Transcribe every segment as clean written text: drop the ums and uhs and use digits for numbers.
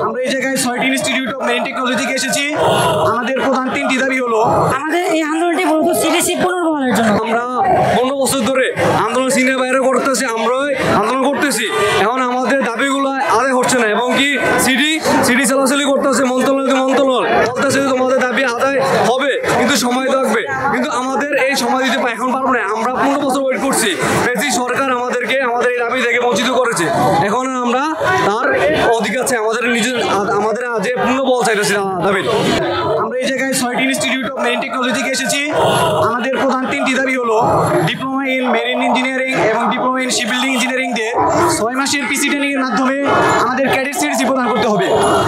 আমরা এই জায়গায় 6টি ইনস্টিটিউট অফ মেরিন টেকনোলজি থেকে এসেছি। আমাদের প্রধান 3টি দাবি হলো, আমাদের এই আন্দোলনটি মূলত সিটিসি পুনর্বহালের জন্য। আমরা 15 বছর ধরে আন্দোলন সিনের বাইরে করতেছি, আমরাও আন্দোলন করতেছি, এখন আমাদের দাবিগুলো আদায় হচ্ছে না এবং কি সিটি চলাচলি করতেছে, মন্ত্রণালয় বলতেছে তোমাদের দাবি আদায় হবে কিন্তু সময় লাগবে, কিন্তু আমাদের এই সময় দিতে এখন পারবো না। আমরা 15 বছর ওয়েট করছি, সরকার আমাদেরকে আমাদের এই দাবি থেকে বঞ্চিত করেছে। এখন আমরা তার অধিকার চাই, আমাদের আজ পূর্ণ বল চাইতেছি দাবি। আমরা এই জায়গায় 6টি ইনস্টিটিউট অফ মেরিন টেকনোলজি থেকে এসেছি। আমাদের প্রধান 3টি দাবি হলো ডিপ্লোমা ইন মেরিন ইঞ্জিনিয়ারিং এবং diploma in ship building engineering দিয়ে 6 মাসের পিসি ট্রেনিং এর মাধ্যমে আমাদের ক্যাডেট সিটিসি প্রদান করতে হবে।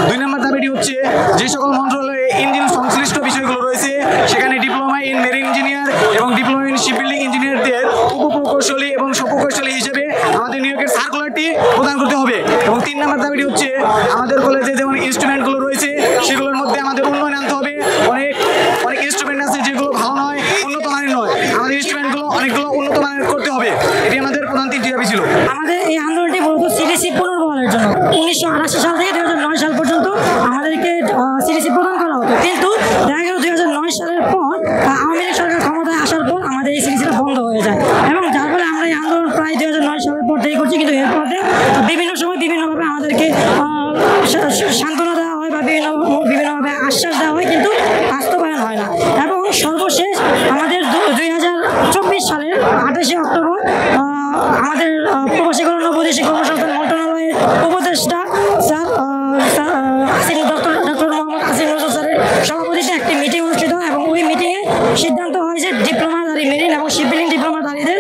2 নম্বর দাবিটি হচ্ছে যে সকল মন্ত্রণালয়ে ইঞ্জিন সংশ্লিষ্ট বিষয়গুলো রয়েছে সেখানে ডিপ্লোমা ইন মেরিন ইঞ্জিনিয়ার এবং ডিপ্লোমা ইন শিপ বিল্ডিং ইঞ্জিনিয়ারদের উপপ্রকৌশলী এবং সহপ্রকৌশলী হিসেবে আমাদের নিয়োগের সার্কুলারটি প্রদান করতে হবে। এবং 3 নম্বর দাবিটি হচ্ছে আমাদের কলেজে যেমন ইনস্ট্রুমেন্টগুলো রয়েছে সেগুলোর মধ্যে আমাদের উন্নয়ন আনতে হবে। অনেক ইনস্ট্রুমেন্ট আছে যেগুলো ভালো নয়, উন্নত মানের নয়, আমাদের ইনস্ট্রুমেন্টগুলো অনেকগুলো উন্নত মানের করতে হবে। এটি আমাদের প্রধান 3টি দাবি ছিল। আমাদের এই আন্দোলনটি মূলত সিটিসি পুনর্বহালের জন্য। 1988 সাল থেকে 2009 সাল পর্যন্ত আমাদেরকে সিটিসি প্রদান করা হতো, কিন্তু দেখা গেল 2009 সালের পর আওয়ামী লীগ সরকার ক্ষমতায় আসার পর আমাদের এই সিটিসিটা বন্ধ হয়ে যায় এবং যার ফলে আমরা এই আন্দোলন প্রায় 2009 সালের পর থেকেই করছি। কিন্তু এরপর বিভিন্ন সময় বিভিন্নভাবে আমাদেরকে সান্ত্বনা দেওয়া হয় বা বিভিন্নভাবে আশ্বাস দেওয়া হয়, কিন্তু বাস্তবায়ন হয় না। এবং সর্বশেষ আমাদের 2024 সালের 28শে অক্টোবর আমাদের প্রবাসী কল্যাণ ও বৈদেশিক কর্মসংস্থান মন্ত্রণালয়ের উপদেষ্টা ডক্টর মোহাম্মদ আসিম নজরুল স্যারের সভাপতিত্বে একটি মিটিং অনুষ্ঠিত হয় এবং ওই মিটিংয়ে সিদ্ধান্ত হয় যে ডিপ্লোমাধারী মেরিন এবং শিপ বিল্ডিং ডিপ্লোমাধারীদের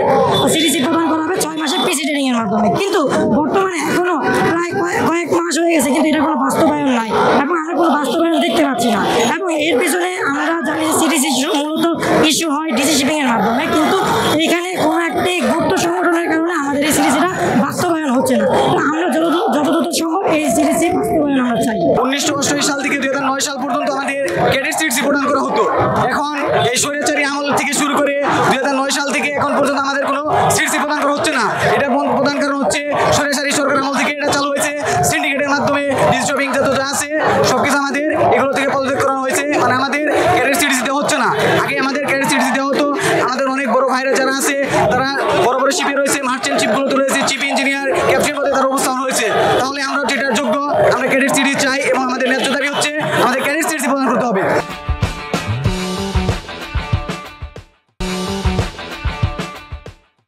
সিটিসি প্রদান করা হবে 6 মাসের পিসি ট্রেনিং এর মাধ্যমে। কিন্তু বর্তমানে এখনো প্রায় কয়েক মাস হয়ে গেছে, কিন্তু এটা কোনো বাস্তবায়ন নাই এবং আমরা কোনো বাস্তবায়ন দেখতে পাচ্ছি না। এবং এর পিছনে আমরা জানি সিটিসি মূলত ইস্যু হয় ডিসি শিপিং এর মাধ্যমে, কিন্তু এখানে কোনো একটি গুপ্ত সংগঠনের কারণে আমাদের এই সিটিসিটা বাস্তবায়ন হচ্ছে না। তো আমরা যতদ্রুত সম্ভব এই সিটিসি বাস্তবায়ন আমরা চাই। 1988 সাল থেকে 2009 সাল পর্যন্ত আমাদের ক্যাডেট সিটিসি প্রদান করা হতো। এখন এই স্বৈরাচারী আমল থেকে শুরু করে 2009 সাল থেকে এখন পর্যন্ত আমাদের কোনো সিটিসি প্রদান করা হচ্ছে না। এটা প্রদান কারণ হচ্ছে স্বৈরাচারী সরকার আমল থেকে এটা চালু হয়েছে, সিন্ডিকেটের মাধ্যমে ডিসি শপিং যত আছে সবকিছু আমাদের এগুলো থেকে পদত্যাগ করানো হয়েছে। মানে আমাদের ক্যাডেট সিটিসি দেওয়া হচ্ছে না। আগে আমাদের ক্যাডেট সিটিসি দেওয়া হতো। আমাদের অনেক বড় ভাইরা যারা আছে তারা বড় বড় শিপে রয়েছে, মার্চেন্ট শিপগুলোতে রয়েছে, চিফ ইঞ্জিনিয়ার, ক্যাপ্টেন পদে তার অবস্থান হয়েছে। তাহলে আমরা যেটার যোগ্য আমরা ক্যাডেট সিটিসি চাই এবং